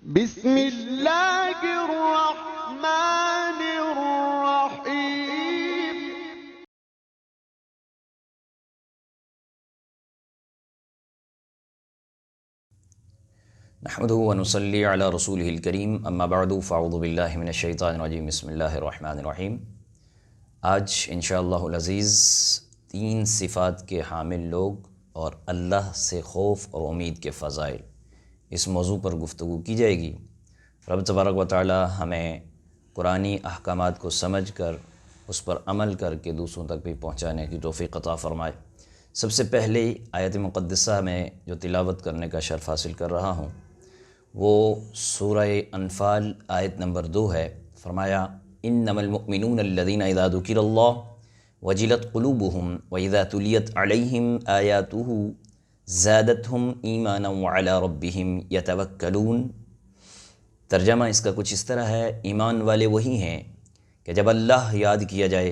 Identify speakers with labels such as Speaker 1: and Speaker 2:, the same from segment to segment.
Speaker 1: بسم اللہ الرحمن الرحیم۔
Speaker 2: نحمده ونصلي على رسوله الكريم اما بعد فاعوذ باللہ من الشیطان الرجیم بسم اللہ الرحمن الرحیم۔ آج انشاءاللہ العزیز 3 صفات کے حامل لوگ اور اللہ سے خوف اور امید کے فضائل، اس موضوع پر گفتگو کی جائے گی۔ رب تبارک و تعالی ہمیں قرآنی احکامات کو سمجھ کر اس پر عمل کر کے دوسروں تک بھی پہنچانے کی توفیق عطا فرمائے۔ سب سے پہلے آیت مقدسہ میں جو تلاوت کرنے کا شرف حاصل کر رہا ہوں وہ سورہ انفال آیت نمبر 2 ہے۔ فرمایا انما المؤمنون الذین اذا ذکر اللہ وجلت قلوبهم واذا تلیت علیہم آیاتہ زادتہم ایمانا وعلی ربہم یتوکلون۔ ترجمہ اس کا کچھ اس طرح ہے، ایمان والے وہی ہیں کہ جب اللہ یاد کیا جائے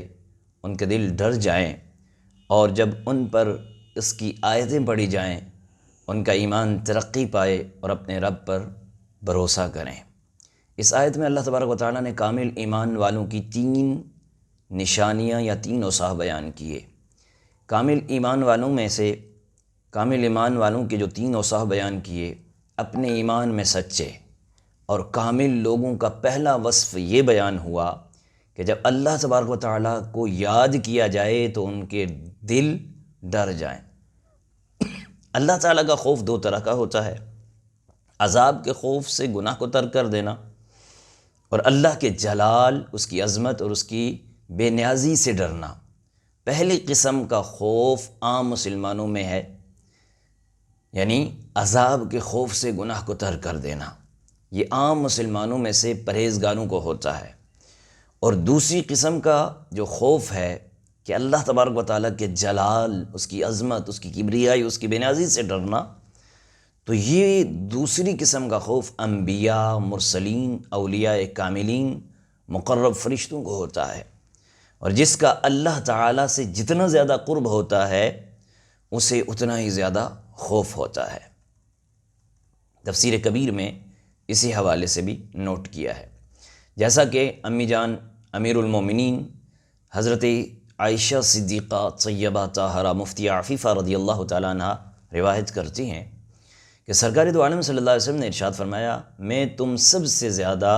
Speaker 2: ان کے دل ڈر جائیں، اور جب ان پر اس کی آیتیں پڑھی جائیں ان کا ایمان ترقی پائے اور اپنے رب پر بھروسہ کریں۔ اس آیت میں اللہ تبارک و تعالیٰ نے کامل ایمان والوں کی 3 نشانیاں یا 3 اوصاف بیان کیے۔ کامل ایمان والوں میں سے کامل ایمان والوں کے جو 3 اوصاف بیان کیے، اپنے ایمان میں سچے اور کامل لوگوں کا پہلا وصف یہ بیان ہوا کہ جب اللہ تبارک و تعالیٰ کو یاد کیا جائے تو ان کے دل ڈر جائیں۔ اللہ تعالیٰ کا خوف 2 طرح کا ہوتا ہے، عذاب کے خوف سے گناہ کو ترک کر دینا، اور اللہ کے جلال، اس کی عظمت اور اس کی بے نیازی سے ڈرنا۔ پہلی قسم کا خوف عام مسلمانوں میں ہے، یعنی عذاب کے خوف سے گناہ کو ترک کر دینا، یہ عام مسلمانوں میں سے پرہیزگاروں کو ہوتا ہے۔ اور دوسری قسم کا جو خوف ہے کہ اللہ تبارک و تعالیٰ کے جلال، اس کی عظمت، اس کی کبریائی، اس کی بے نیازی سے ڈرنا، تو یہ دوسری قسم کا خوف انبیاء، مرسلین، اولیاء کاملین، مقرب فرشتوں کو ہوتا ہے، اور جس کا اللہ تعالیٰ سے جتنا زیادہ قرب ہوتا ہے اسے اتنا ہی زیادہ خوف ہوتا ہے۔ تفسیر کبیر میں اسی حوالے سے بھی نوٹ کیا ہے، جیسا کہ امی جان امیر المومنین حضرت عائشہ صدیقہ طیبہ طاہرہ مفتی عفیفہ رضی اللہ تعالیٰ عنہ روایت کرتی ہیں کہ سرکار دو عالم صلی اللہ علیہ وسلم نے ارشاد فرمایا، میں تم سب سے زیادہ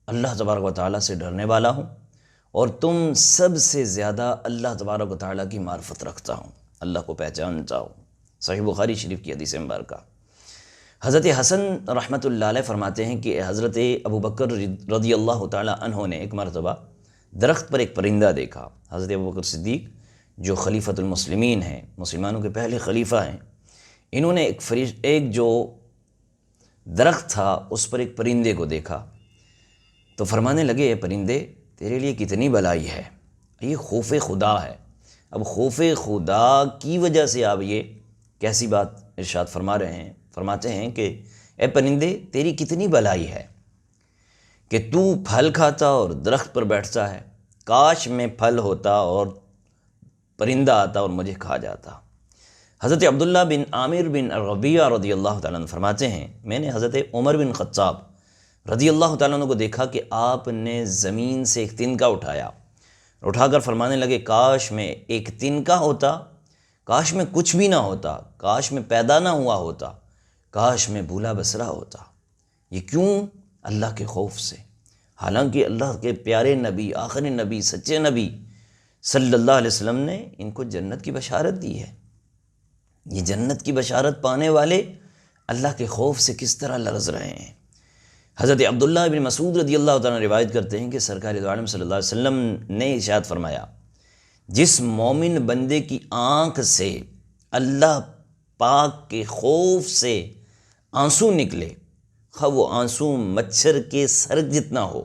Speaker 2: اللہ تبارک و تعالیٰ سے ڈرنے والا ہوں، اور تم سب سے زیادہ اللہ تبارک و تعالیٰ کی معرفت رکھتا ہوں، اللہ کو پہچانتا ہوں۔ صحیح بخاری شریف کی حدیث مبارکہ۔ حضرت حسن رحمۃ اللہ علیہ فرماتے ہیں کہ حضرت ابو بکر رضی اللہ تعالیٰ عنہ نے ایک مرتبہ درخت پر ایک پرندہ دیکھا۔ حضرت ابو بکر صدیق جو خلیفۃ المسلمین ہیں، مسلمانوں کے پہلے خلیفہ ہیں، انہوں نے ایک جو درخت تھا اس پر ایک پرندے کو دیکھا تو فرمانے لگے، اے پرندے تیرے لیے کتنی بلائی ہے، یہ خوف خدا ہے۔ اب خوف خدا کی وجہ سے آپ یہ کیسی بات ارشاد فرما رہے ہیں؟ فرماتے ہیں کہ اے پرندے تیری کتنی بلائی ہے کہ تو پھل کھاتا اور درخت پر بیٹھتا ہے، کاش میں پھل ہوتا اور پرندہ آتا اور مجھے کھا جاتا۔ حضرت عبداللہ بن عامر بن ربیعہ رضی اللہ تعالیٰ عنہ فرماتے ہیں، میں نے حضرت عمر بن خطاب رضی اللہ تعالیٰ عنہ کو دیکھا کہ آپ نے زمین سے ایک تنکا اٹھا کر فرمانے لگے، کاش میں ایک تنکا ہوتا، کاش میں کچھ بھی نہ ہوتا، کاش میں پیدا نہ ہوا ہوتا، کاش میں بھولا بسرا ہوتا۔ یہ کیوں؟ اللہ کے خوف سے۔ حالانکہ اللہ کے پیارے نبی، آخری نبی، سچے نبی صلی اللہ علیہ وسلم نے ان کو جنت کی بشارت دی ہے۔ یہ جنت کی بشارت پانے والے اللہ کے خوف سے کس طرح لرز رہے ہیں؟ حضرت عبداللہ بن مسعود رضی اللہ تعالیٰ روایت کرتے ہیں کہ سرکار دو عالم صلی اللہ علیہ وسلم نے ارشاد فرمایا، جس مومن بندے کی آنکھ سے اللہ پاک کے خوف سے آنسو نکلے، خواہ وہ آنسو مچھر کے سر جتنا ہو،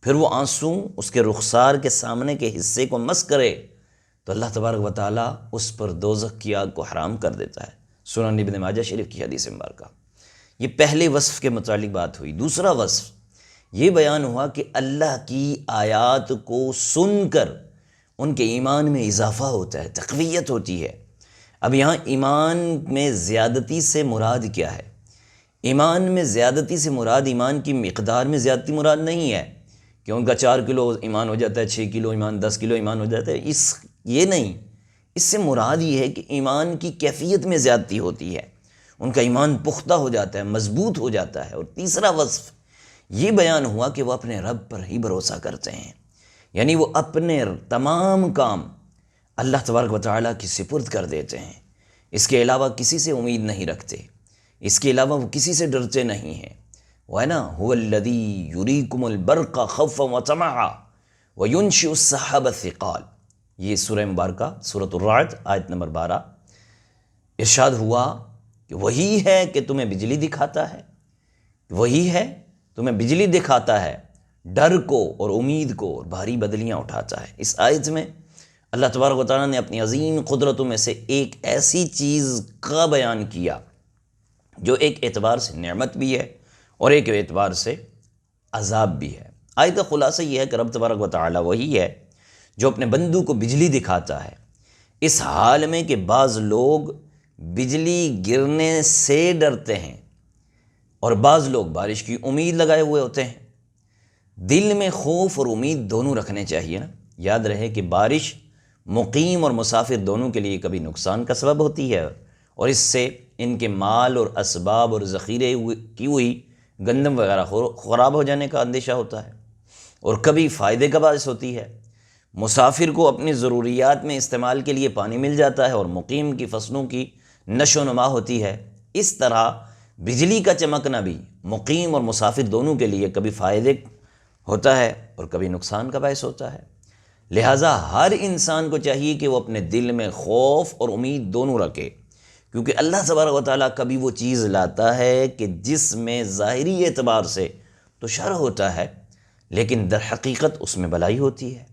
Speaker 2: پھر وہ آنسو اس کے رخسار کے سامنے کے حصے کو مس کرے، تو اللہ تبارک و تعالیٰ اس پر دوزخ کی آگ کو حرام کر دیتا ہے۔ سنن ابن ماجہ شریف کی حدیث مبارکہ۔ یہ پہلے وصف کے متعلق بات ہوئی۔ دوسرا وصف یہ بیان ہوا کہ اللہ کی آیات کو سن کر ان کے ایمان میں اضافہ ہوتا ہے، تقویت ہوتی ہے۔ اب یہاں ایمان میں زیادتی سے مراد کیا ہے؟ ایمان میں زیادتی سے مراد ایمان کی مقدار میں زیادتی مراد نہیں ہے کہ ان کا 4 کلو ایمان ہو جاتا ہے، 6 کلو ایمان، 10 کلو ایمان ہو جاتا ہے، یہ نہیں، اس سے مراد یہ ہے کہ ایمان کی کیفیت میں زیادتی ہوتی ہے، ان کا ایمان پختہ ہو جاتا ہے، مضبوط ہو جاتا ہے۔ اور تیسرا وصف یہ بیان ہوا کہ وہ اپنے رب پر ہی بھروسہ کرتے ہیں، یعنی وہ اپنے تمام کام اللہ تبارک و تعالیٰ کی سپرد کر دیتے ہیں، اس کے علاوہ کسی سے امید نہیں رکھتے، اس کے علاوہ وہ کسی سے ڈرتے نہیں ہیں۔ وہ ہے نا، هو الذی یریکم البرق خوفا وطمعا وینشئ السحاب الثقال، یہ سورہ مبارکہ سورۃ الرعد آیت نمبر 12۔ ارشاد ہوا کہ وہی ہے کہ تمہیں بجلی دکھاتا ہے، وہی ہے تمہیں بجلی دکھاتا ہے، ڈر کو اور امید کو اور بھاری بدلیاں اٹھاتا ہے۔ اس آیت میں اللہ تبارک و تعالیٰ نے اپنی عظیم قدرتوں میں سے ایک ایسی چیز کا بیان کیا جو ایک اعتبار سے نعمت بھی ہے اور ایک اعتبار سے عذاب بھی ہے۔ آیت کا خلاصہ یہ ہے کہ رب تبارک و تعالیٰ وہی ہے جو اپنے بندوں کو بجلی دکھاتا ہے، اس حال میں کہ بعض لوگ بجلی گرنے سے ڈرتے ہیں اور بعض لوگ بارش کی امید لگائے ہوئے ہوتے ہیں۔ دل میں خوف اور امید دونوں رکھنے چاہیے نا۔ یاد رہے کہ بارش مقیم اور مسافر دونوں کے لیے کبھی نقصان کا سبب ہوتی ہے، اور اس سے ان کے مال اور اسباب اور ذخیرے کی ہوئی گندم وغیرہ خراب ہو جانے کا اندیشہ ہوتا ہے، اور کبھی فائدے کا باعث ہوتی ہے۔ مسافر کو اپنی ضروریات میں استعمال کے لیے پانی مل جاتا ہے، اور مقیم کی فصلوں کی نشو و نما ہوتی ہے۔ اس طرح بجلی کا چمکنا بھی مقیم اور مسافر دونوں کے لیے کبھی فائدے ہوتا ہے اور کبھی نقصان کا باعث ہوتا ہے۔ لہٰذا ہر انسان کو چاہیے کہ وہ اپنے دل میں خوف اور امید دونوں رکھے، کیونکہ اللہ تبارک و تعالیٰ کبھی وہ چیز لاتا ہے کہ جس میں ظاہری اعتبار سے تو شر ہوتا ہے لیکن در حقیقت اس میں بھلائی ہوتی ہے،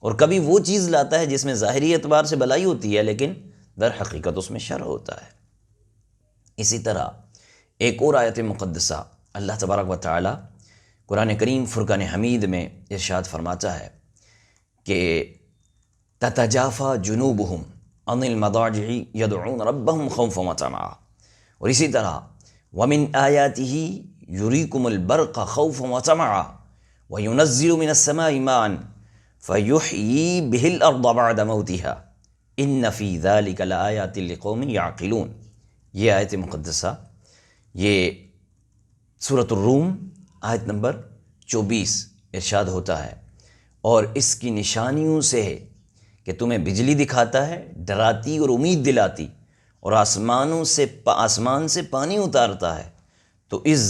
Speaker 2: اور کبھی وہ چیز لاتا ہے جس میں ظاہری اعتبار سے بھلائی ہوتی ہے لیکن در حقیقت اس میں شر ہوتا ہے۔ اسی طرح ایک اور آیت مقدسہ اللہ تبارک و تعالیٰ قرآن کریم فرقان حمید میں ارشاد فرماتا ہے کہ تتجافی جنوبہم عن المضاجع یدعون ربہم خوفا وطمعا، اور اسی طرح ومن آیاتہ یریکم البرق خوفا وطمعا وینزل من السماء ماء فیحیی بہ الارض بعد موتها ان فی ذلک لآیات لقوم یعقلون۔ یہ آیت مقدسہ یہ سورۃ الروم آیت نمبر 24 ارشاد ہوتا ہے، اور اس کی نشانیوں سے ہے کہ تمہیں بجلی دکھاتا ہے، ڈراتی اور امید دلاتی، اور آسمان سے پانی اتارتا ہے تو اس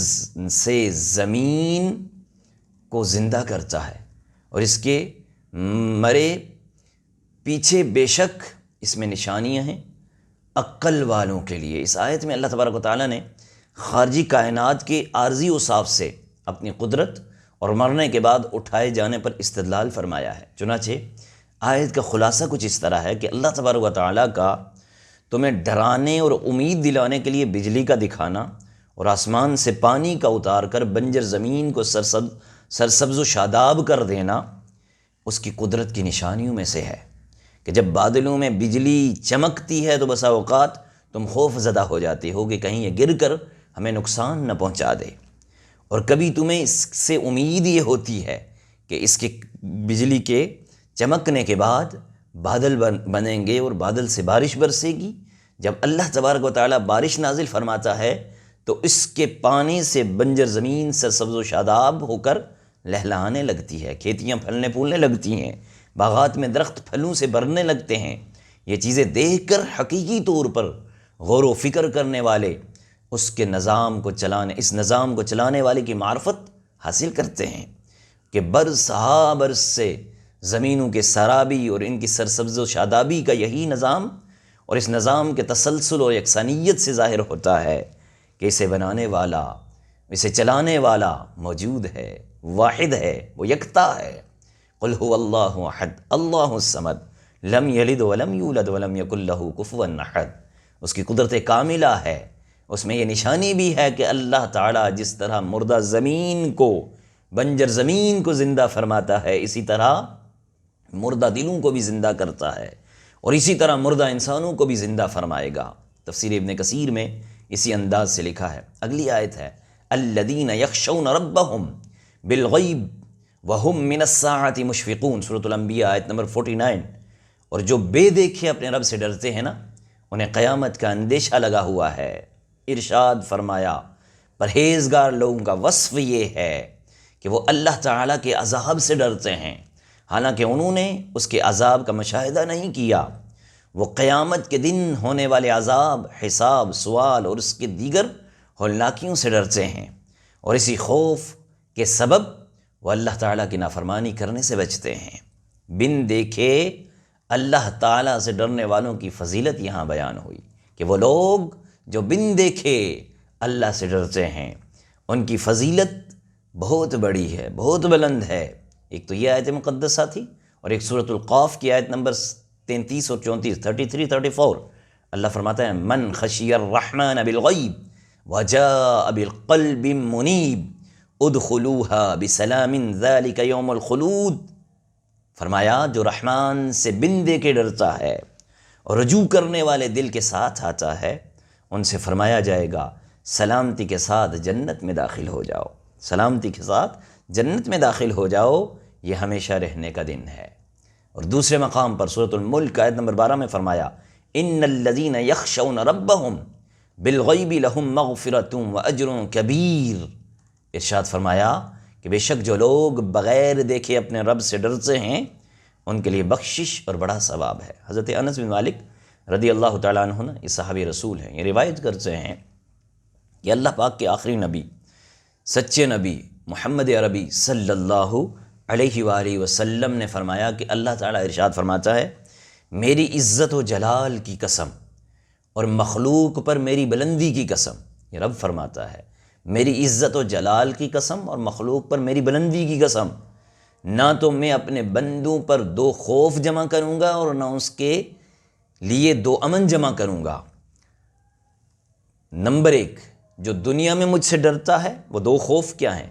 Speaker 2: سے زمین کو زندہ کرتا ہے، اور اس کے مرے پیچھے بے شک اس میں نشانیاں ہیں عقل والوں کے لیے۔ اس آیت میں اللہ تبارک و تعالیٰ نے خارجی کائنات کے عارضی اوصاف سے اپنی قدرت اور مرنے کے بعد اٹھائے جانے پر استدلال فرمایا ہے۔ چنانچہ آیت کا خلاصہ کچھ اس طرح ہے کہ اللہ تبارک و تعالیٰ کا تمہیں ڈرانے اور امید دلانے کے لیے بجلی کا دکھانا اور آسمان سے پانی کا اتار کر بنجر زمین کو سرسبز و شاداب کر دینا اس کی قدرت کی نشانیوں میں سے ہے کہ جب بادلوں میں بجلی چمکتی ہے تو بسا اوقات تم خوف زدہ ہو جاتے ہو کہ کہیں یہ گر کر ہمیں نقصان نہ پہنچا دے، اور کبھی تمہیں اس سے امید یہ ہوتی ہے کہ اس کے بجلی کے چمکنے کے بعد بادل بنیں گے اور بادل سے بارش برسے گی۔ جب اللہ تبارک و تعالیٰ بارش نازل فرماتا ہے تو اس کے پانی سے بنجر زمین سرسبز و شاداب ہو کر لہلانے لگتی ہے، کھیتیاں پھلنے پھولنے لگتی ہیں، باغات میں درخت پھلوں سے بھرنے لگتے ہیں۔ یہ چیزیں دیکھ کر حقیقی طور پر غور و فکر کرنے والے اس نظام کو چلانے والے کی معرفت حاصل کرتے ہیں کہ برس ہا برس سے زمینوں کے سرابی اور ان کی سرسبز و شادابی کا یہی نظام، اور اس نظام کے تسلسل اور یکسانیت سے ظاہر ہوتا ہے کہ اسے بنانے والا، اسے چلانے والا موجود ہے، واحد ہے، وہ یکتا ہے۔ قل هو اللہ احد اللہ الصمد لم یلد ولم یولد ولم یکن لہ کفوا احد۔ اس کی قدرت کاملہ ہے، اس میں یہ نشانی بھی ہے کہ اللہ تعالیٰ جس طرح مردہ زمین کو، بنجر زمین کو زندہ فرماتا ہے، اسی طرح مردہ دلوں کو بھی زندہ کرتا ہے، اور اسی طرح مردہ انسانوں کو بھی زندہ فرمائے گا۔ تفسیر ابن کثیر میں اسی انداز سے لکھا ہے۔ اگلی آیت ہے الذین یخشون ربہم بالغیب وہم من الساعۃ مشفقون، سورۃ الانبیاء آیت نمبر 49۔ اور جو بے دیکھے اپنے رب سے ڈرتے ہیں نا، انہیں قیامت کا اندیشہ لگا ہوا ہے۔ ارشاد فرمایا پرہیزگار لوگوں کا وصف یہ ہے کہ وہ اللہ تعالیٰ کے عذاب سے ڈرتے ہیں، حالانکہ انہوں نے اس کے عذاب کا مشاہدہ نہیں کیا۔ وہ قیامت کے دن ہونے والے عذاب، حساب، سوال اور اس کے دیگر ہولناکیوں سے ڈرتے ہیں، اور اسی خوف کے سبب وہ اللہ تعالیٰ کی نافرمانی کرنے سے بچتے ہیں۔ بن دیکھے اللہ تعالیٰ سے ڈرنے والوں کی فضیلت یہاں بیان ہوئی کہ وہ لوگ جو بن دیکھے اللہ سے ڈرتے ہیں، ان کی فضیلت بہت بڑی ہے، بہت بلند ہے۔ ایک تو یہ آیت مقدسہ تھی، اور ایک سورۃ القاف کی آیت نمبر 33 اور 34، 33 34، اللہ فرماتا ہے من خشی الرحمن بالغیب وجاء بقلب منیب ادخلوها بسلام ذلک یوم الخلود۔ فرمایا جو رحمان سے بن دے کے ڈرتا ہے اور رجوع کرنے والے دل کے ساتھ آتا ہے، ان سے فرمایا جائے گا سلامتی کے ساتھ جنت میں داخل ہو جاؤ، سلامتی کے ساتھ جنت میں داخل ہو جاؤ، یہ ہمیشہ رہنے کا دن ہے۔ اور دوسرے مقام پر سورۃ الملک آیت نمبر 12 میں فرمایا ان الذین یخشون ربہم بالغیب لہم مغفرۃ واجر کبیر۔ ارشاد فرمایا کہ بے شک جو لوگ بغیر دیکھے اپنے رب سے ڈرتے ہیں، ان کے لیے بخشش اور بڑا ثواب ہے۔ حضرت انس بن مالک رضی اللہ تعالیٰ عنہ یہ صحابی رسول ہیں، یہ روایت کرتے ہیں کہ اللہ پاک کے آخری نبی، سچے نبی محمد عربی صلی اللہ علیہ وآلہ وسلم نے فرمایا کہ اللہ تعالیٰ ارشاد فرماتا ہے میری عزت و جلال کی قسم اور مخلوق پر میری بلندی کی قسم، یہ رب فرماتا ہے میری عزت و جلال کی قسم اور مخلوق پر میری بلندی کی قسم، نہ تو میں اپنے بندوں پر 2 خوف جمع کروں گا اور نہ اس کے لیے 2 امن جمع کروں گا۔ نمبر 1، جو دنیا میں مجھ سے ڈرتا ہے وہ 2 خوف کیا ہیں؟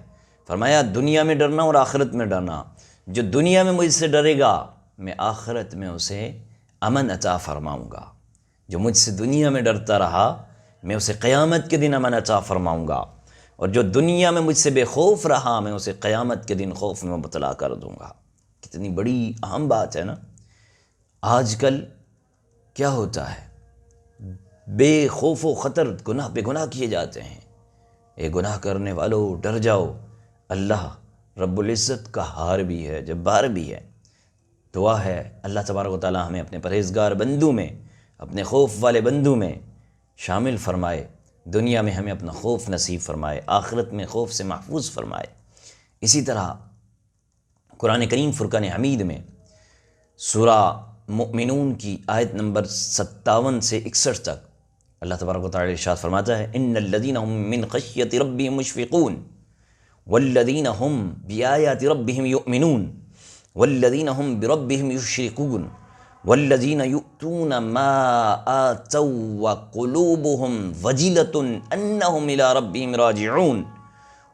Speaker 2: فرمایا دنیا میں ڈرنا اور آخرت میں ڈرنا۔ جو دنیا میں مجھ سے ڈرے گا میں آخرت میں اسے امن عطا فرماؤں گا، جو مجھ سے دنیا میں ڈرتا رہا میں اسے قیامت کے دن امن عطا فرماؤں گا، اور جو دنیا میں مجھ سے بے خوف رہا میں اسے قیامت کے دن خوف میں مبتلا کر دوں گا۔ کتنی بڑی اہم بات ہے نا۔ آج کل کیا ہوتا ہے، بے خوف و خطر گناہ پہ گناہ کیے جاتے ہیں۔ اے گناہ کرنے والو ڈر جاؤ، اللہ رب العزت کا ہار بھی ہے، جبار بھی ہے۔ دعا ہے اللہ تبارک و تعالی ہمیں اپنے پرہیزگار بندوں میں، اپنے خوف والے بندوں میں شامل فرمائے، دنیا میں ہمیں اپنا خوف نصیب فرمائے، آخرت میں خوف سے محفوظ فرمائے۔ اسی طرح قرآن کریم فرقان حمید میں سورہ مؤمنون کی آیت نمبر 57 سے 61 تک اللہ تبارک و تعالی ارشاد فرماتا ہے ان الذین هم من خشیۃ ربهم مشفقون والذین هم بآیات ربهم یؤمنون والذین هم بربهم یشرکون والذین یؤتون ما آتوا وقلوبهم وجلۃ انہم الی ربهم راجعون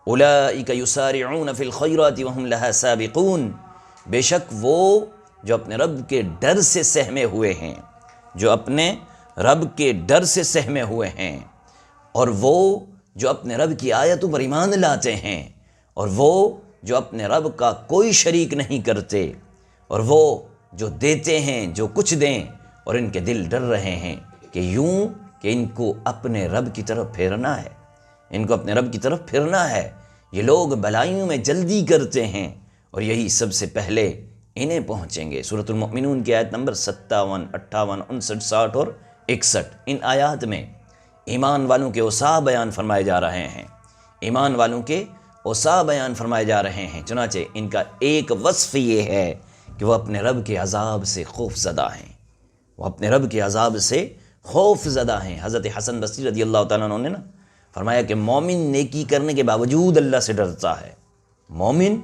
Speaker 2: اولئک یسارعون فی الخیرات وهم لها سابقون۔ بے شک وہ جو اپنے رب کے ڈر سے سہمے ہوئے ہیں، جو اپنے رب کے ڈر سے سہمے ہوئے ہیں، اور وہ جو اپنے رب کی آیتوں پر ایمان لاتے ہیں، اور وہ جو اپنے رب کا کوئی شریک نہیں کرتے، اور وہ جو دیتے ہیں جو کچھ دیں، اور ان کے دل ڈر رہے ہیں کہ یوں کہ ان کو اپنے رب کی طرف پھیرنا ہے، ان کو اپنے رب کی طرف پھرنا ہے۔ یہ لوگ بلائیوں میں جلدی کرتے ہیں اور یہی سب سے پہلے انہیں پہنچیں گے۔ سورۃ المؤمنون کی آیت نمبر 57، 58، 59، 60 اور 61۔ ان آیات میں ایمان والوں کے اوصاف بیان فرمائے جا رہے ہیں، ایمان والوں کے اوصاف بیان فرمائے جا رہے ہیں۔ چنانچہ ان کا ایک وصف یہ ہے کہ وہ اپنے رب کے عذاب سے خوف زدہ ہیں، وہ اپنے رب کے عذاب سے خوف زدہ ہیں۔ حضرت حسن بصری رضی اللہ تعالیٰ عنہ نے فرمایا کہ مومن نیکی کرنے کے باوجود اللہ سے ڈرتا ہے، مومن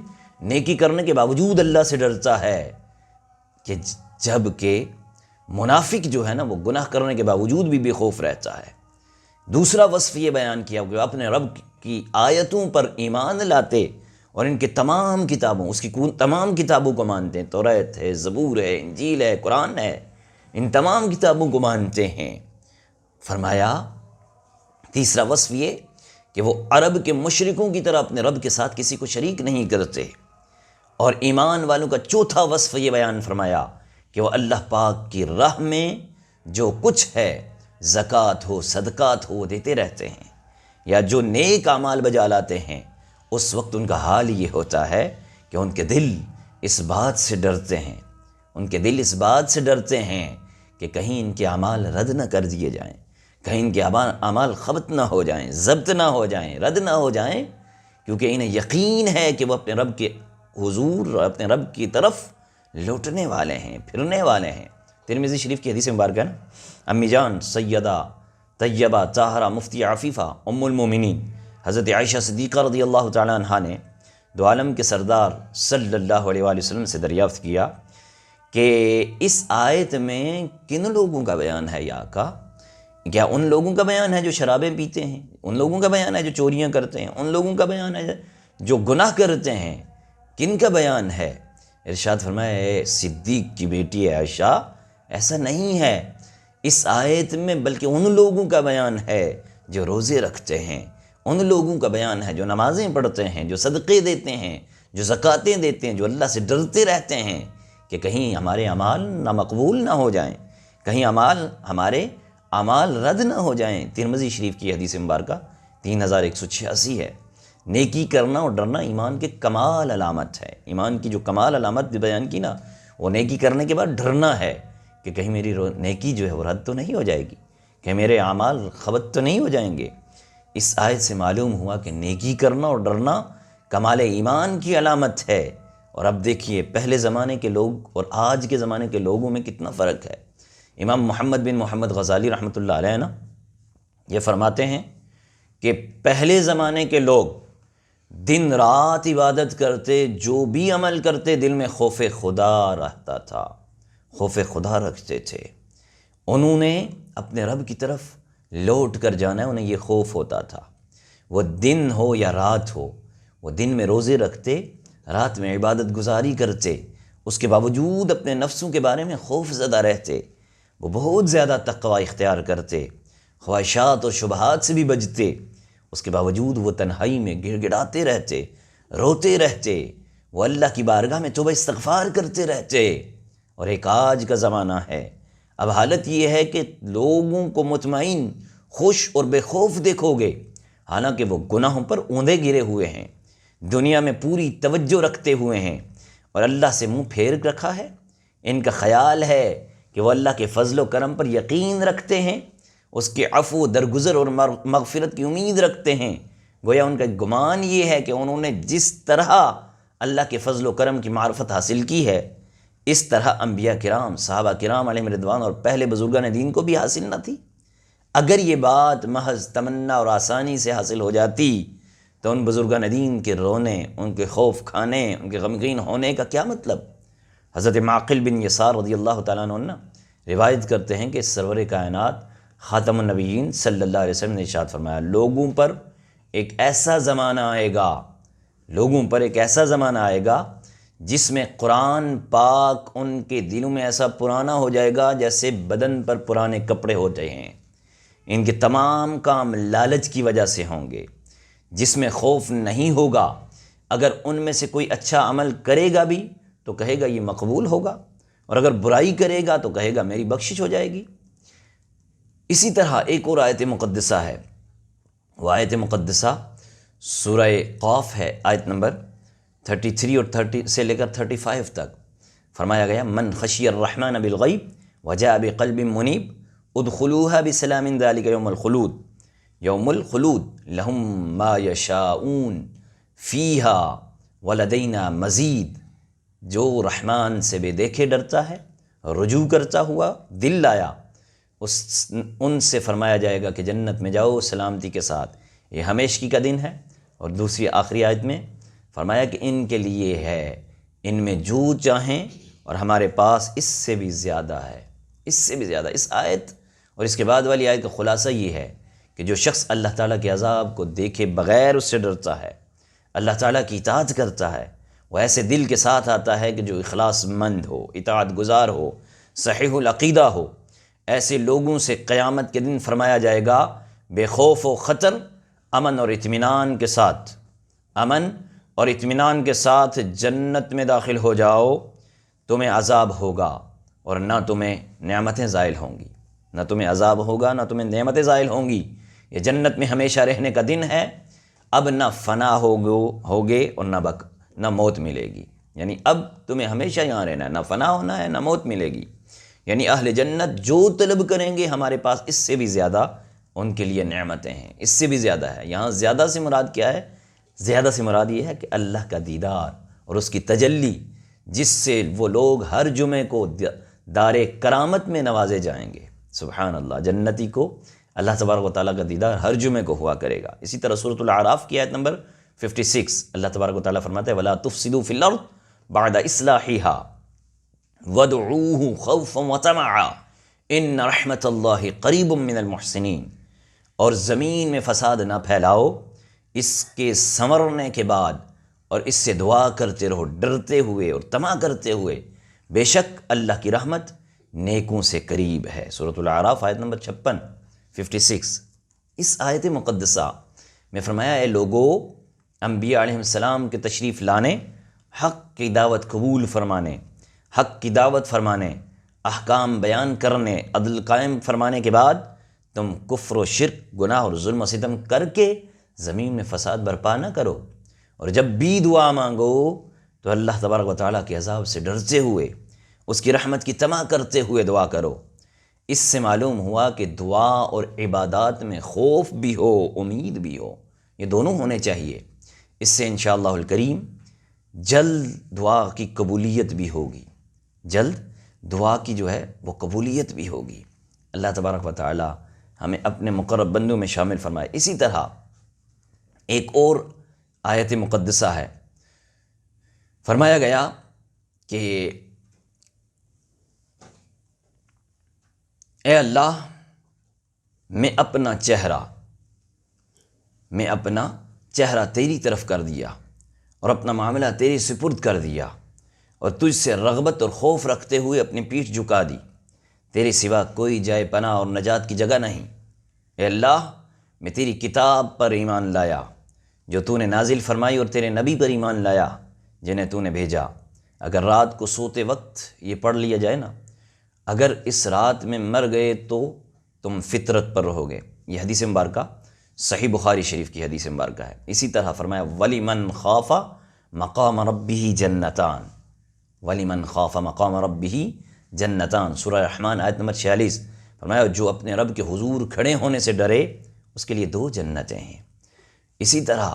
Speaker 2: نیکی کرنے کے باوجود اللہ سے ڈرتا ہے، کہ جب کہ منافق جو ہے نا وہ گناہ کرنے کے باوجود بھی بے خوف رہتا ہے۔ دوسرا وصف یہ بیان کیا کہ اپنے رب کی آیتوں پر ایمان لاتے اور ان کے تمام کتابوں، اس کی تمام کتابوں کو مانتے ہیں، توریت ہے، زبور ہے، انجیل ہے، قرآن ہے، ان تمام کتابوں کو مانتے ہیں۔ فرمایا تیسرا وصف یہ کہ وہ عرب کے مشرکوں کی طرح اپنے رب کے ساتھ کسی کو شریک نہیں کرتے۔ اور ایمان والوں کا چوتھا وصف یہ بیان فرمایا کہ وہ اللہ پاک کی راہ میں جو کچھ ہے، زکوٰۃ ہو، صدقات ہو، وہ دیتے رہتے ہیں، یا جو نیک اعمال بجا لاتے ہیں۔ اس وقت ان کا حال یہ ہوتا ہے کہ ان کے دل اس بات سے ڈرتے ہیں، ان کے دل اس بات سے ڈرتے ہیں کہ کہیں ان کے اعمال رد نہ کر دیے جائیں، کہیں ان کے اعمال خبط نہ ہو جائیں، ضبط نہ ہو جائیں، رد نہ ہو جائیں، کیونکہ انہیں یقین ہے کہ وہ اپنے رب کے حضور اور اپنے رب کی طرف لوٹنے والے ہیں، پھرنے والے ہیں۔ ترمذی شریف کی حدیث مبارکہ ہے، امی جان سیدہ طیبہ طاہرہ مفتی عفیفہ ام المومنین حضرت عائشہ صدیقہ رضی اللہ تعالیٰ عنہا نے دو عالم کے سردار صلی اللہ علیہ وآلہ وسلم سے دریافت کیا کہ اس آیت میں کن لوگوں کا بیان ہے یا آقا؟ کیا ان لوگوں کا بیان ہے جو شرابیں پیتے ہیں، ان لوگوں کا بیان ہے جو چوریاں کرتے ہیں، ان لوگوں کا بیان ہے جو گناہ کرتے ہیں، کن کا بیان ہے؟ ارشاد فرمایا، اے صدیق کی بیٹی عائشہ، ایسا نہیں ہے اس آیت میں، بلکہ ان لوگوں کا بیان ہے جو روزے رکھتے ہیں، ان لوگوں کا بیان ہے جو نمازیں پڑھتے ہیں، جو صدقے دیتے ہیں، جو زکوٰۃیں دیتے ہیں، جو اللہ سے ڈرتے رہتے ہیں کہ کہیں ہمارے اعمال نامقبول نہ ہو جائیں، کہیں ہمارے اعمال رد نہ ہو جائیں۔ ترمذی شریف کی حدیث مبارکہ 3186 ہے۔ نیکی کرنا اور ڈرنا ایمان کے کمال علامت ہے۔ ایمان کی جو کمال علامت بیان کی نا، وہ نیکی کرنے کے بعد ڈرنا ہے کہ کہیں میری نیکی جو ہے وہ رد تو نہیں ہو جائے گی، کہ میرے اعمال خبط تو نہیں ہو جائیں گے۔ اس آیت سے معلوم ہوا کہ نیکی کرنا اور ڈرنا کمال ایمان کی علامت ہے۔ اور اب دیکھیے پہلے زمانے کے لوگ اور آج کے زمانے کے لوگوں میں کتنا فرق ہے۔ امام محمد بن محمد غزالی رحمۃ اللہ علیہ نا یہ فرماتے ہیں کہ پہلے زمانے کے لوگ دن رات عبادت کرتے، جو بھی عمل کرتے دل میں خوف خدا رہتا تھا، خوف خدا رکھتے تھے۔ انہوں نے اپنے رب کی طرف لوٹ کر جانا ہے، انہیں یہ خوف ہوتا تھا۔ وہ دن ہو یا رات ہو، وہ دن میں روزے رکھتے، رات میں عبادت گزاری کرتے، اس کے باوجود اپنے نفسوں کے بارے میں خوف زدہ رہتے، وہ بہت زیادہ تقوی اختیار کرتے، خواہشات اور شبہات سے بھی بچتے، اس کے باوجود وہ تنہائی میں گڑ گڑاتے رہتے، روتے رہتے، وہ اللہ کی بارگاہ میں توبہ استغفار کرتے رہتے۔ اور ایک آج کا زمانہ ہے، اب حالت یہ ہے کہ لوگوں کو مطمئن، خوش اور بے خوف دیکھو گے، حالانکہ وہ گناہوں پر اوندے گرے ہوئے ہیں، دنیا میں پوری توجہ رکھتے ہوئے ہیں، اور اللہ سے منہ پھیر رکھا ہے۔ ان کا خیال ہے کہ وہ اللہ کے فضل و کرم پر یقین رکھتے ہیں، اس کے عفو، درگزر اور مغفرت کی امید رکھتے ہیں۔ گویا ان کا گمان یہ ہے کہ انہوں نے جس طرح اللہ کے فضل و کرم کی معرفت حاصل کی ہے، اس طرح انبیاء کرام، صحابہ کرام علیہم رضوان اور پہلے بزرگان دین کو بھی حاصل نہ تھی۔ اگر یہ بات محض تمنا اور آسانی سے حاصل ہو جاتی تو ان بزرگان دین کے رونے، ان کے خوف کھانے، ان کے غمگین ہونے کا کیا مطلب؟ حضرت معقل بن یسار رضی اللہ تعالیٰ عنہ روایت کرتے ہیں کہ سرور کائنات خاتم النبیین صلی اللہ علیہ وسلم نے ارشاد فرمایا، لوگوں پر ایک ایسا زمانہ آئے گا، لوگوں پر ایک ایسا زمانہ آئے گا جس میں قرآن پاک ان کے دلوں میں ایسا پرانا ہو جائے گا جیسے بدن پر پرانے کپڑے ہوتے ہیں۔ ان کے تمام کام لالچ کی وجہ سے ہوں گے، جس میں خوف نہیں ہوگا۔ اگر ان میں سے کوئی اچھا عمل کرے گا بھی تو کہے گا یہ مقبول ہوگا، اور اگر برائی کرے گا تو کہے گا میری بخشش ہو جائے گی۔ اسی طرح ایک اور آیت مقدسہ ہے، وہ آیت مقدسہ سورہ قاف ہے، آیت نمبر 33 اور 30 سے لے کر 35 تک۔ فرمایا گیا، من خشی الرحمن بالغیب وجاء بقلب منیب ادخلوها بسلام ذلك یوم الخلود، یوم الخلود لہم ما یشاؤون فیہا ولدینا مزید۔ جو رحمان سے بے دیکھے ڈرتا ہے، رجوع کرتا ہوا دل لایا، ان سے فرمایا جائے گا کہ جنت میں جاؤ سلامتی کے ساتھ، یہ ہمیشگی کا دن ہے۔ اور دوسری آخری آیت میں فرمایا کہ ان کے لیے ہے، ان میں جو چاہیں، اور ہمارے پاس اس سے بھی زیادہ ہے، اس سے بھی زیادہ۔ اس آیت اور اس کے بعد والی آیت کا خلاصہ یہ ہے کہ جو شخص اللہ تعالیٰ کے عذاب کو دیکھے بغیر اس سے ڈرتا ہے، اللہ تعالیٰ کی اطاعت کرتا ہے، وہ ایسے دل کے ساتھ آتا ہے کہ جو اخلاص مند ہو، اطاعت گزار ہو، صحیح العقیدہ ہو۔ ایسے لوگوں سے قیامت کے دن فرمایا جائے گا، بے خوف و خطر، امن اور اطمینان کے ساتھ، امن اور اطمینان کے ساتھ جنت میں داخل ہو جاؤ، تمہیں عذاب ہوگا اور نہ تمہیں نعمتیں زائل ہوں گی، نہ تمہیں عذاب ہوگا نہ تمہیں نعمتیں زائل ہوں گی۔ یہ جنت میں ہمیشہ رہنے کا دن ہے، اب نہ فنا ہوگے اور نہ موت ملے گی، یعنی اب تمہیں ہمیشہ یہاں رہنا ہے، نہ فنا ہونا ہے نہ موت ملے گی۔ یعنی اہل جنت جو طلب کریں گے ہمارے پاس اس سے بھی زیادہ ان کے لیے نعمتیں ہیں، اس سے بھی زیادہ ہے۔ یہاں زیادہ سے مراد کیا ہے؟ زیادہ سے مراد یہ ہے کہ اللہ کا دیدار اور اس کی تجلی، جس سے وہ لوگ ہر جمعے کو دار کرامت میں نوازے جائیں گے۔ سبحان اللہ، جنتی کو اللہ تبارک و تعالیٰ کا دیدار ہر جمعے کو ہوا کرے گا۔ اسی طرح سورۃ الاعراف کی آیت نمبر 56 اللہ تبارک و تعالیٰ فرماتے ہیں وَلَا تُفْسِدُوا فِي الْأَرْضِ بَعْدَ إِصْلَاحِهَا وَادْعُوهُ خَوْفًا وَطَمَعًا إِنَّ رَحْمَتَ اللَّهِ قَرِيبٌ مِّنَ الْمُحْسِنِينَ، اور زمین میں فساد نہ پھیلاؤ اس کے سنورنے کے بعد، اور اس سے دعا کرتے رہو ڈرتے ہوئے اور طمع کرتے ہوئے، بے شک اللہ کی رحمت نیکوں سے قریب ہے۔ سورۃ الاعراف آیت نمبر 56۔ اس آیت مقدسہ میں فرمایا اے لوگو، انبیاء علیہ السلام کے تشریف لانے، حق کی دعوت قبول فرمانے، حق کی دعوت فرمانے، احکام بیان کرنے، عدل قائم فرمانے کے بعد تم کفر و شرک، گناہ اور ظلم و ستم کر کے زمین میں فساد برپا نہ کرو، اور جب بھی دعا مانگو تو اللہ تبارک و تعالیٰ کے عذاب سے ڈرتے ہوئے، اس کی رحمت کی طمع کرتے ہوئے دعا کرو۔ اس سے معلوم ہوا کہ دعا اور عبادات میں خوف بھی ہو، امید بھی ہو، یہ دونوں ہونے چاہیے۔ اس سے انشاءاللہ الکریم جلد دعا کی قبولیت بھی ہوگی، جلد دعا کی جو ہے وہ قبولیت بھی ہوگی۔ اللہ تبارک و تعالی ہمیں اپنے مقرب بندوں میں شامل فرمائے۔ اسی طرح ایک اور آیت مقدسہ ہے، فرمایا گیا کہ اے اللہ، میں اپنا چہرہ تیری طرف کر دیا اور اپنا معاملہ تیری سپرد کر دیا، اور تجھ سے رغبت اور خوف رکھتے ہوئے اپنی پیٹھ جھکا دی، تیرے سوا کوئی جائے پناہ اور نجات کی جگہ نہیں۔ اے اللہ، میں تیری کتاب پر ایمان لایا جو تو نے نازل فرمائی، اور تیرے نبی پر ایمان لایا جنہیں تو نے بھیجا۔ اگر رات کو سوتے وقت یہ پڑھ لیا جائے نا، اگر اس رات میں مر گئے تو تم فطرت پر رہو گے، یہ حدیث مبارکہ صحیح بخاری شریف کی حدیث مبارکہ ہے۔ اسی طرح فرمایا وَلِمَنْ خَافَ مَقَامَ رَبِّهِ جَنَّتَانِ، وَلِمَنْ خَافَ مَقَامَ رَبِّهِ جَنَّتَانِ، سورہ رحمان آیت نمبر 46۔ فرمایا جو اپنے رب کے حضور کھڑے ہونے سے ڈرے اس کے لیے 2 جنتیں ہیں۔ اسی طرح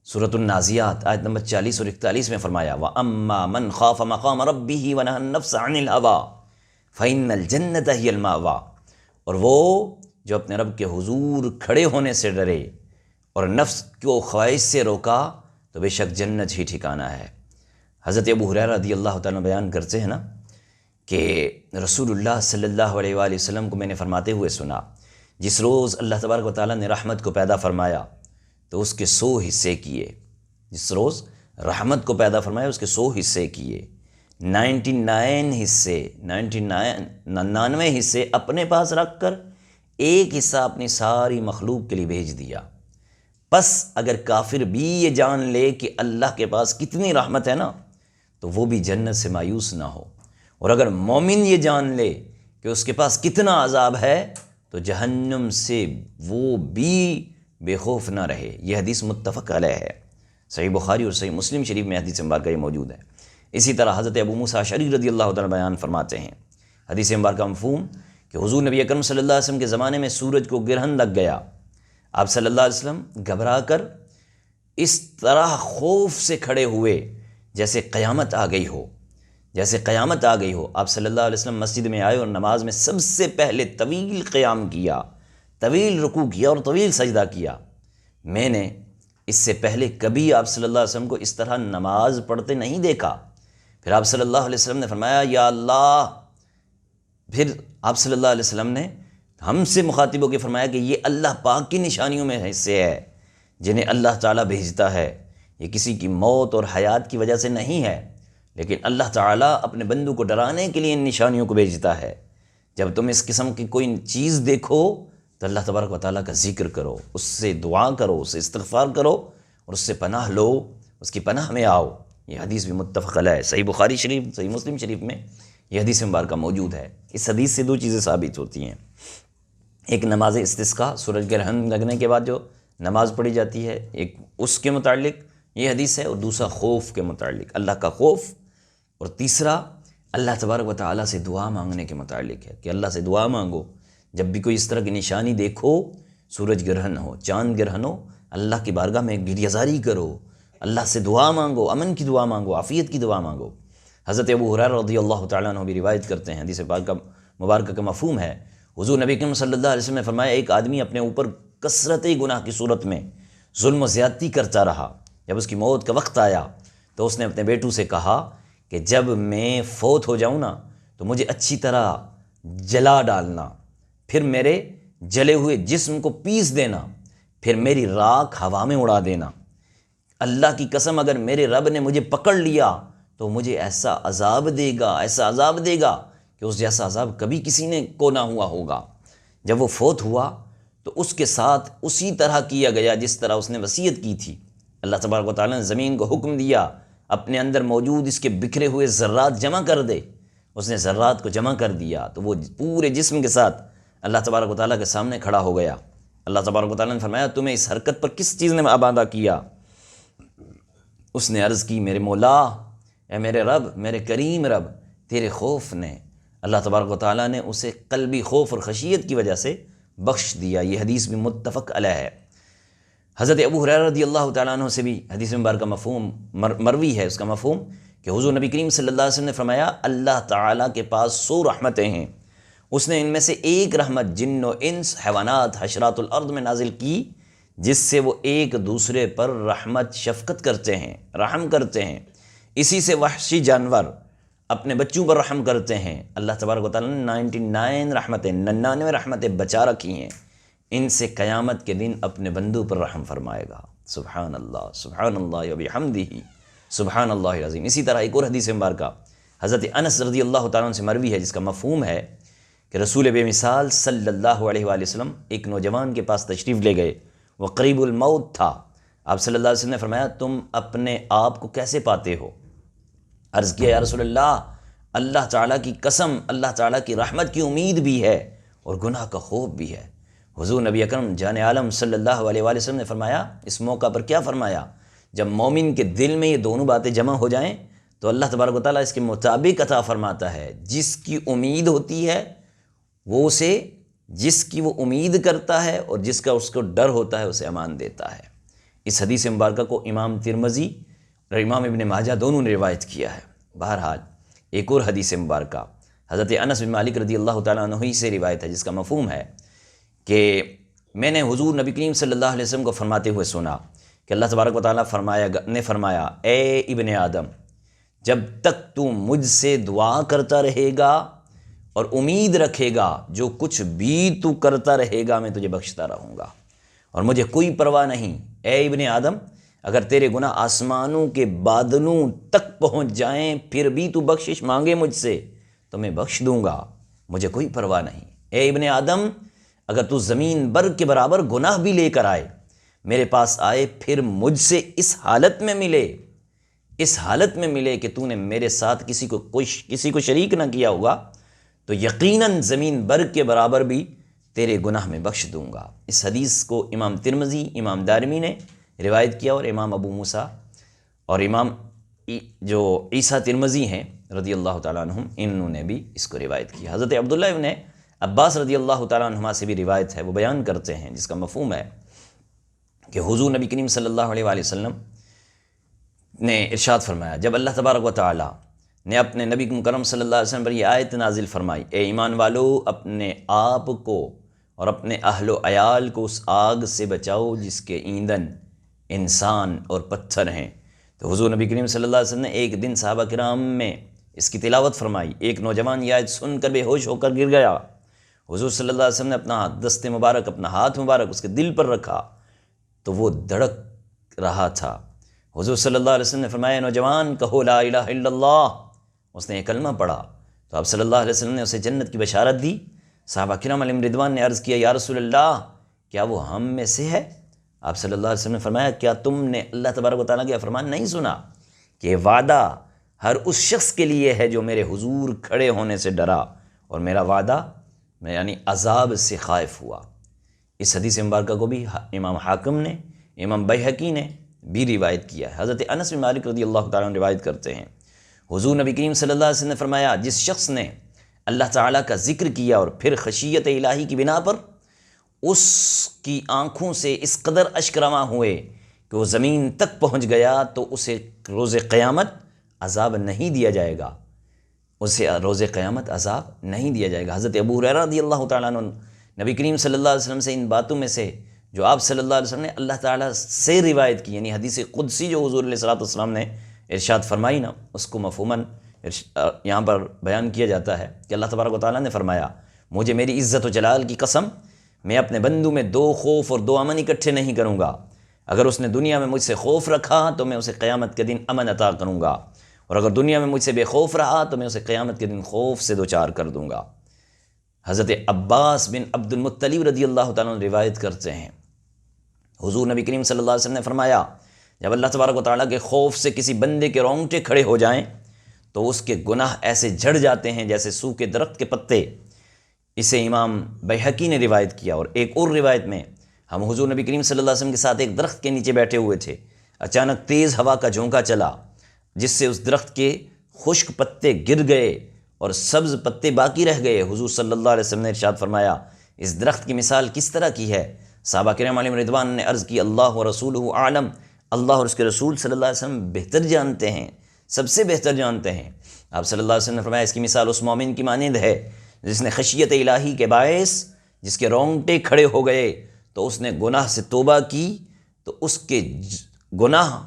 Speaker 2: سورۃ النازعات آیت نمبر 40 اور 41 میں فرمایا وَأَمَّا مَنْ خَافَ مَقَامَ رَبِّهِ وَنَهَى النَّفْسَ عَنِ الْهَوَىٰ فَإِنَّ الْجَنَّةَ هِيَ الْمَأْوَىٰ، اور وہ جو اپنے رب کے حضور کھڑے ہونے سے ڈرے اور نفس کو خواہش سے روکا تو بے شک جنت ہی ٹھکانہ ہے۔ حضرت ابو ہریرہ رضی اللہ تعالیٰ بیان کرتے ہیں نا کہ رسول اللہ صلی اللہ علیہ وآلہ وسلم کو میں نے فرماتے ہوئے سنا، جس روز اللہ تبارک و تعالیٰ نے رحمت کو پیدا فرمایا تو اس کے 100 حصے کیے، جس روز رحمت کو پیدا فرمایا اس کے 100 حصے کیے، 99 حصے اپنے پاس رکھ کر ایک حصہ اپنی ساری مخلوق کے لیے بھیج دیا۔ پس اگر کافر بھی یہ جان لے کہ اللہ کے پاس کتنی رحمت ہے نا تو وہ بھی جنت سے مایوس نہ ہو، اور اگر مومن یہ جان لے کہ اس کے پاس کتنا عذاب ہے تو جہنم سے وہ بھی بے خوف نہ رہے۔ یہ حدیث متفق علیہ ہے، صحیح بخاری اور صحیح مسلم شریف میں حدیث مبارکہ یہ موجود ہے۔ اسی طرح حضرت ابو موسیٰ اشعری رضی اللہ تعالیٰ بیان فرماتے ہیں، حدیث مبارکہ مفہوم کہ حضور نبی اکرم صلی اللہ علیہ وسلم کے زمانے میں سورج کو گرہن لگ گیا، آپ صلی اللہ علیہ وسلم گھبرا کر اس طرح خوف سے کھڑے ہوئے جیسے قیامت آ گئی ہو، جیسے قیامت آ گئی ہو۔ آپ صلی اللہ علیہ وسلم مسجد میں آئے اور نماز میں سب سے پہلے طویل قیام کیا، طویل رکوع کیا اور طویل سجدہ کیا۔ میں نے اس سے پہلے کبھی آپ صلی اللہ علیہ وسلم کو اس طرح نماز پڑھتے نہیں دیکھا۔ پھر آپ صلی اللہ علیہ وسلم نے فرمایا یا اللہ، پھر آپ صلی اللہ علیہ وسلم نے ہم سے مخاطب ہو کے فرمایا کہ یہ اللہ پاک کی نشانیوں میں سے ہے جنہیں اللہ تعالیٰ بھیجتا ہے، یہ کسی کی موت اور حیات کی وجہ سے نہیں ہے، لیکن اللہ تعالیٰ اپنے بندوں کو ڈرانے کے لیے ان نشانیوں کو بھیجتا ہے۔ جب تم اس قسم کی کوئی چیز دیکھو تو اللہ تبارک و تعالیٰ کا ذکر کرو، اس سے دعا کرو، اس سے استغفار کرو اور اس سے پناہ لو، اس کی پناہ میں آؤ۔ یہ حدیث بھی متفق علیہ ہے، صحیح بخاری شریف، صحیح مسلم شریف میں یہ حدیث مبارکہ موجود ہے۔ اس حدیث سے دو چیزیں ثابت ہوتی ہیں، ایک نماز استسقاء، سورج گرہن لگنے کے بعد جو نماز پڑھی جاتی ہے، ایک اس کے متعلق یہ حدیث ہے، اور دوسرا خوف کے متعلق، اللہ کا خوف، اور تیسرا اللہ تبارک و تعالیٰ سے دعا مانگنے کے متعلق ہے کہ اللہ سے دعا مانگو، جب بھی کوئی اس طرح کی نشانی دیکھو، سورج گرہن ہو، چاند گرہن ہو، اللہ کی بارگاہ میں گریہ زاری کرو، اللہ سے دعا مانگو، امن کی دعا مانگو، عافیت کی دعا مانگو۔ حضرت ابو ہریرہ رضی اللہ تعالیٰ عنہ بھی روایت کرتے ہیں، حدیث پاک کا مبارکہ کا مفہوم ہے، حضور نبی کریم صلی اللہ علیہ وسلم نے فرمایا ایک آدمی اپنے اوپر کثرت گناہ کی صورت میں ظلم و زیادتی کرتا رہا، جب اس کی موت کا وقت آیا تو اس نے اپنے بیٹوں سے کہا کہ جب میں فوت ہو جاؤں نا تو مجھے اچھی طرح جلا ڈالنا، پھر میرے جلے ہوئے جسم کو پیس دینا، پھر میری راکھ ہوا میں اڑا دینا۔ اللہ کی قسم اگر میرے رب نے مجھے پکڑ لیا تو مجھے ایسا عذاب دے گا، ایسا عذاب دے گا کہ اس جیسا عذاب کبھی کسی نے کو نہ ہوا ہوگا۔ جب وہ فوت ہوا تو اس کے ساتھ اسی طرح کیا گیا جس طرح اس نے وصیت کی تھی۔ اللہ تبارک و تعالیٰ نے زمین کو حکم دیا اپنے اندر موجود اس کے بکھرے ہوئے ذرات جمع کر دے، اس نے ذرات کو جمع کر دیا تو وہ پورے جسم کے ساتھ اللہ تبارک و تعالیٰ کے سامنے کھڑا ہو گیا۔ اللہ تبارک و تعالیٰ نے فرمایا تمہیں اس حرکت پر کس چیز نے آبادہ کیا؟ اس نے عرض کی میرے مولا، اے میرے رب، میرے کریم رب، تیرے خوف نے۔ اللہ تبارک و تعالیٰ نے اسے قلبی خوف اور خشیت کی وجہ سے بخش دیا۔ یہ حدیث بھی متفق علیہ ہے۔ حضرت ابو ہریرہ رضی اللہ تعالیٰ عنہ سے بھی حدیث مبارکہ مفہوم مروی ہے، اس کا مفہوم کہ حضور نبی کریم صلی اللہ علیہ وسلم نے فرمایا اللہ تعالیٰ کے پاس 100 رحمتیں ہیں، اس نے ان میں سے ایک رحمت جن و انس، حیوانات، حشرات الارض میں نازل کی، جس سے وہ ایک دوسرے پر رحمت شفقت کرتے ہیں، رحم کرتے ہیں۔ اسی سے وحشی جانور اپنے بچوں پر رحم کرتے ہیں۔ اللہ تبارک و تعالیٰ نے 99 رحمتیں، 99 رحمتیں بچا رکھی ہیں، ان سے قیامت کے دن اپنے بندوں پر رحم فرمائے گا۔ سبحان اللہ وبحمدہ، سبحان اللہ العظیم۔ اسی طرح ایک اور حدیث مبارکہ حضرت انس رضی اللہ تعالیٰ عنہ سے مروی ہے، جس کا مفہوم ہے کہ رسول بے مثال صلی اللہ علیہ وآلہ وسلم ایک نوجوان کے پاس تشریف لے گئے، وہ قریب الموت تھا۔ آپ صلی اللہ علیہ وسلم نے فرمایا تم اپنے آپ کو کیسے پاتے ہو؟ عرض کیا یا رسول اللہ، اللہ تعالیٰ کی قسم، اللہ تعالیٰ کی رحمت کی امید بھی ہے اور گناہ کا خوف بھی ہے۔ حضور نبی اکرم جان عالم صلی اللہ علیہ وآلہ وسلم نے فرمایا، اس موقع پر کیا فرمایا؟ جب مومن کے دل میں یہ دونوں باتیں جمع ہو جائیں تو اللہ تبارک و تعالیٰ اس کے مطابق عطا فرماتا ہے۔ جس کی امید ہوتی ہے وہ اسے، جس کی وہ امید کرتا ہے اور جس کا اس کو ڈر ہوتا ہے اسے امان دیتا ہے۔ اس حدیث مبارکہ کو امام ترمذی اور امام ابن ماجہ دونوں نے روایت کیا ہے۔ بہرحال ایک اور حدیث مبارکہ حضرت انس بن مالک رضی اللہ تعالیٰ عنہ ہی سے روایت ہے، جس کا مفہوم ہے کہ میں نے حضور نبی کریم صلی اللہ علیہ وسلم کو فرماتے ہوئے سنا کہ اللہ تبارک و تعالیٰ نے فرمایا اے ابن آدم، جب تک تو مجھ سے دعا کرتا رہے گا اور امید رکھے گا، جو کچھ بھی تو کرتا رہے گا میں تجھے بخشتا رہوں گا، اور مجھے کوئی پرواہ نہیں۔ اے ابن آدم، اگر تیرے گناہ آسمانوں کے بادلوں تک پہنچ جائیں پھر بھی تو بخشش مانگے مجھ سے تو میں بخش دوں گا، مجھے کوئی پرواہ نہیں۔ اے ابن آدم، اگر تو زمین بر کے برابر گناہ بھی لے کر آئے، میرے پاس آئے، پھر مجھ سے اس حالت میں ملے کہ تو نے میرے ساتھ کسی کو شریک نہ کیا ہوگا، تو یقیناً زمین بر کے برابر بھی تیرے گناہ میں بخش دوں گا۔ اس حدیث کو امام ترمذی، امام دارمی نے روایت کیا، اور امام ابو موسیٰ اور امام جو عیسیٰ ترمذی ہیں رضی اللہ تعالیٰ عنہم، انہوں نے بھی اس کو روایت کیا۔ حضرت عبداللہ ابن عباس رضی اللہ تعالیٰ عنہما سے بھی روایت ہے، وہ بیان کرتے ہیں، جس کا مفہوم ہے کہ حضور نبی کریم صلی اللہ علیہ وآلہ وسلم نے ارشاد فرمایا، جب اللہ تبارک و تعالیٰ نے اپنے نبی مکرم صلی اللہ علیہ وسلم پر یہ آیت نازل فرمائی، اے ایمان والو، اپنے آپ کو اور اپنے اہل و عیال کو اس آگ سے بچاؤ جس کے ایندھن انسان اور پتھر ہیں، تو حضور نبی کریم صلی اللہ علیہ وسلم نے ایک دن صحابہ کرام میں اس کی تلاوت فرمائی، ایک نوجوان یہ آیت سن کر بے ہوش ہو کر گر گیا۔ حضور صلی اللہ علیہ وسلم نے اپنا دست مبارک، اپنا ہاتھ مبارک اس کے دل پر رکھا تو وہ دھڑک رہا تھا۔ حضور صلی اللہ علیہ وسلم نے فرمایا، نوجوان کہو لا الہ الا اللہ۔ اس نے یہ کلمہ پڑھا تو آپ صلی اللہ علیہ وسلم نے اسے جنت کی بشارت دی۔ صحابہ کرام علیہم رضوان نے عرض کیا یا رسول اللہ کیا وہ ہم میں سے ہے؟ آپ صلی اللہ علیہ وسلم نے فرمایا کیا تم نے اللہ تبارک و تعالیٰ کا فرمان نہیں سنا کہ وعدہ ہر اس شخص کے لیے ہے جو میرے حضور کھڑے ہونے سے ڈرا اور میرا وعدہ یعنی عذاب سے خائف ہوا۔ اس حدیث مبارکہ کو بھی امام حاکم نے، امام بیہقی نے بھی روایت کیا ہے۔ حضرت انس بن مالک رضی اللہ تعالیٰ عنہ روایت کرتے ہیں حضور نبی کریم صلی اللہ علیہ وسلم نے فرمایا جس شخص نے اللہ تعالیٰ کا ذکر کیا اور پھر خشیت الہی کی بنا پر اس کی آنکھوں سے اس قدر اشک رواں ہوئے کہ وہ زمین تک پہنچ گیا تو اسے روز قیامت عذاب نہیں دیا جائے گا، اسے روز قیامت عذاب نہیں دیا جائے گا۔ حضرت ابو ہریرہ رضی اللہ تعالیٰ عنہ نبی کریم صلی اللہ علیہ وسلم سے ان باتوں میں سے جو آپ صلی اللہ علیہ وسلم نے اللہ تعالیٰ سے روایت کی، یعنی حدیث قدسی جو حضور علیہ الصلوۃ والسلام نے ارشاد فرمائی نا، اس کو مفہوماً یہاں پر بیان کیا جاتا ہے کہ اللہ تبارک و تعالیٰ نے فرمایا مجھے میری عزت و جلال کی قسم میں اپنے بندوں میں 2 خوف اور 2 امن اکٹھے نہیں کروں گا۔ اگر اس نے دنیا میں مجھ سے خوف رکھا تو میں اسے قیامت کے دن امن عطا کروں گا، اور اگر دنیا میں مجھ سے بے خوف رہا تو میں اسے قیامت کے دن خوف سے دوچار کر دوں گا۔ حضرت عباس بن عبد المطلب رضی اللہ تعالیٰ عنہ روایت کرتے ہیں حضور نبی کریم صلی اللہ علیہ وسلم نے فرمایا جب اللہ تبارک و تعالیٰ کے خوف سے کسی بندے کے رونگٹے کھڑے ہو جائیں تو اس کے گناہ ایسے جھڑ جاتے ہیں جیسے سوکھے درخت کے پتے۔ اسے امام بیہقی نے روایت کیا۔ اور ایک اور روایت میں ہم حضور نبی کریم صلی اللہ علیہ وسلم کے ساتھ ایک درخت کے نیچے بیٹھے ہوئے تھے، اچانک تیز ہوا کا جھونکا چلا جس سے اس درخت کے خشک پتے گر گئے اور سبز پتے باقی رہ گئے۔ حضور صلی اللہ علیہ وسلم نے ارشاد فرمایا اس درخت کی مثال کس طرح کی ہے؟ صحابہ کرام علیہم رضوان نے عرض کی اللہ و رسولہ اعلم، اللہ اور اس کے رسول صلی اللہ علیہ وسلم بہتر جانتے ہیں، سب سے بہتر جانتے ہیں۔ آپ صلی اللہ علیہ وسلم نے فرمایا اس کی مثال اس مومن کی مانند ہے جس نے خشیت الہی کے باعث جس کے رونگٹے کھڑے ہو گئے تو اس نے گناہ سے توبہ کی تو اس کے گناہ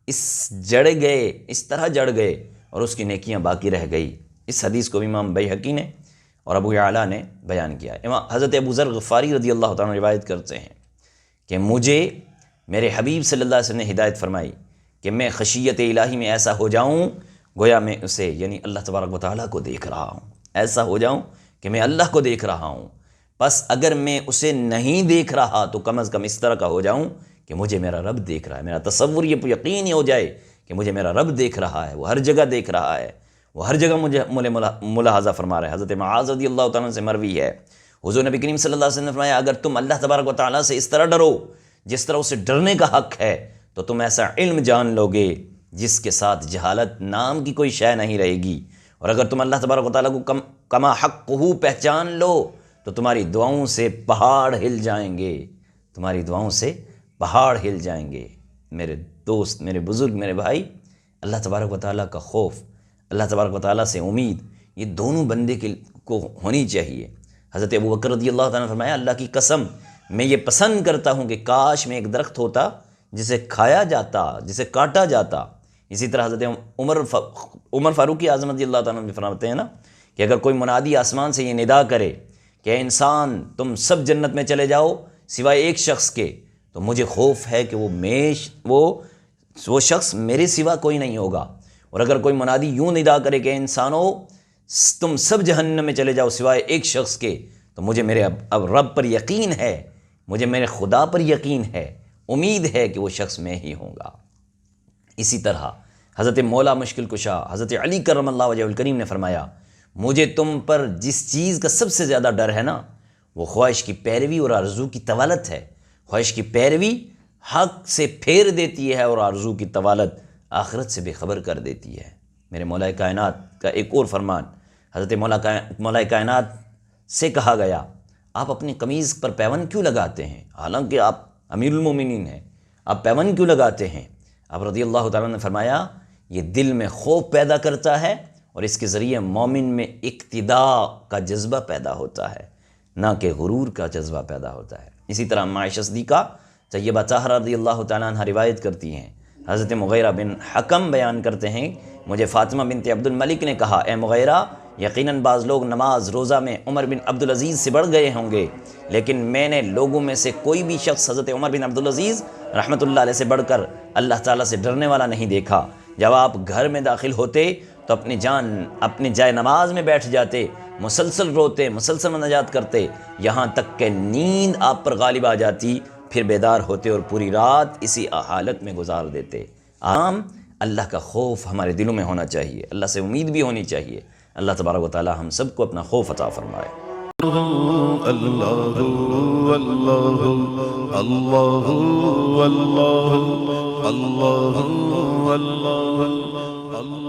Speaker 2: اس طرح جڑ گئے اور اس کی نیکیاں باقی رہ گئی۔ اس حدیث کو امام بیہقی نے اور ابو یعلا نے بیان کیا۔ حضرت ابو ذر غفاری رضی اللہ تعالیٰ عنہ روایت کرتے ہیں کہ مجھے میرے حبیب صلی اللہ علیہ وسلم نے ہدایت فرمائی کہ میں خشیت الہی میں ایسا ہو جاؤں گویا میں اسے یعنی اللہ تبارک و تعالیٰ کو دیکھ رہا ہوں، ایسا ہو جاؤں کہ میں اللہ کو دیکھ رہا ہوں۔ بس اگر میں اسے نہیں دیکھ رہا تو کم از کم اس طرح کا ہو جاؤں کہ مجھے میرا رب دیکھ رہا ہے، میرا تصور یہ یقین ہی ہو جائے کہ مجھے میرا رب دیکھ رہا ہے، وہ ہر جگہ دیکھ رہا ہے، وہ ہر جگہ مجھے ملاحظہ فرما رہا ہے۔ حضرت معاذ رضی اللہ تعالیٰ سے مروی ہے حضور نبی کریم صلی اللہ علیہ وسلم نے فرمایا اگر تم اللہ تبارک و تعالیٰ سے اس طرح ڈرو جس طرح اسے ڈرنے کا حق ہے تو تم ایسا علم جان لو گے جس کے ساتھ جہالت نام کی کوئی شے نہیں رہے گی، اور اگر تم اللہ تبارک و تعالیٰ کو کما حقہ پہچان لو تو تمہاری دعاؤں سے پہاڑ ہل جائیں گے، تمہاری دعاؤں سے پہاڑ ہل جائیں گے۔ میرے دوست، میرے بزرگ، میرے بھائی، اللہ تبارک و تعالیٰ کا خوف، اللہ تبارک و تعالیٰ سے امید، یہ دونوں بندے کو ہونی چاہیے۔ حضرت ابو بکر رضی اللہ تعالیٰ نے فرمایا اللہ کی قسم میں یہ پسند کرتا ہوں کہ کاش میں ایک درخت ہوتا جسے کھایا جاتا، جسے کاٹا جاتا۔ اسی طرح حضرت عمر فاروق اعظم رضی اللہ تعالیٰ نے فرماتے ہیں نا کہ اگر کوئی منادی آسمان سے یہ ندا کرے کہ اے انسان تم سب جنت میں چلے جاؤ سوائے ایک شخص کے، تو مجھے خوف ہے کہ وہ شخص میرے سوا کوئی نہیں ہوگا۔ اور اگر کوئی منادی یوں ندا کرے کہ انسانوں تم سب جہنم میں چلے جاؤ سوائے ایک شخص کے، تو مجھے میرے اب رب پر یقین ہے، مجھے میرے خدا پر یقین ہے، امید ہے کہ وہ شخص میں ہی ہوں گا۔ اسی طرح حضرت مولا مشکل کشا حضرت علی کرم اللہ وجہ الکریم نے فرمایا مجھے تم پر جس چیز کا سب سے زیادہ ڈر ہے نا وہ خواہش کی پیروی اور آرزو کی طوالت ہے۔ خواہش کی پیروی حق سے پھیر دیتی ہے اور آرزو کی طوالت آخرت سے بے خبر کر دیتی ہے۔ میرے مولا کائنات کا ایک اور فرمان، حضرت مولا کائنات سے کہا گیا آپ اپنی قمیض پر پیوند کیوں لگاتے ہیں؟ حالانکہ آپ امیر المومنین ہیں، آپ پیوند کیوں لگاتے ہیں؟ آپ رضی اللہ تعالیٰ نے فرمایا یہ دل میں خوف پیدا کرتا ہے اور اس کے ذریعے مومن میں اقتداء کا جذبہ پیدا ہوتا ہے، نہ کہ غرور کا جذبہ پیدا ہوتا ہے۔ اسی طرح عائشہ صدیقہ طیبہ طاہرہ رضی اللہ تعالیٰ عنہ روایت کرتی ہیں، حضرت مغیرہ بن حکم بیان کرتے ہیں مجھے فاطمہ بنت عبد الملک نے کہا اے مغیرہ یقیناً بعض لوگ نماز روزہ میں عمر بن عبدالعزیز سے بڑھ گئے ہوں گے، لیکن میں نے لوگوں میں سے کوئی بھی شخص حضرت عمر بن عبدالعزیز رحمۃ اللہ علیہ سے بڑھ کر اللہ تعالیٰ سے ڈرنے والا نہیں دیکھا۔ جب آپ گھر میں داخل ہوتے تو اپنی جان اپنی جائے نماز میں بیٹھ جاتے، مسلسل روتے، مسلسل مناجات کرتے، یہاں تک کہ نیند آپ پر غالب آ جاتی، پھر بیدار ہوتے اور پوری رات اسی حالت میں گزار دیتے۔ عام اللہ کا خوف ہمارے دلوں میں ہونا چاہیے، اللہ سے امید بھی ہونی چاہیے۔ اللہ تبارک و تعالی ہم سب کو اپنا خوف عطا فرمائے۔
Speaker 3: اللہ اللہ اللہ اللہ اللہ اللہ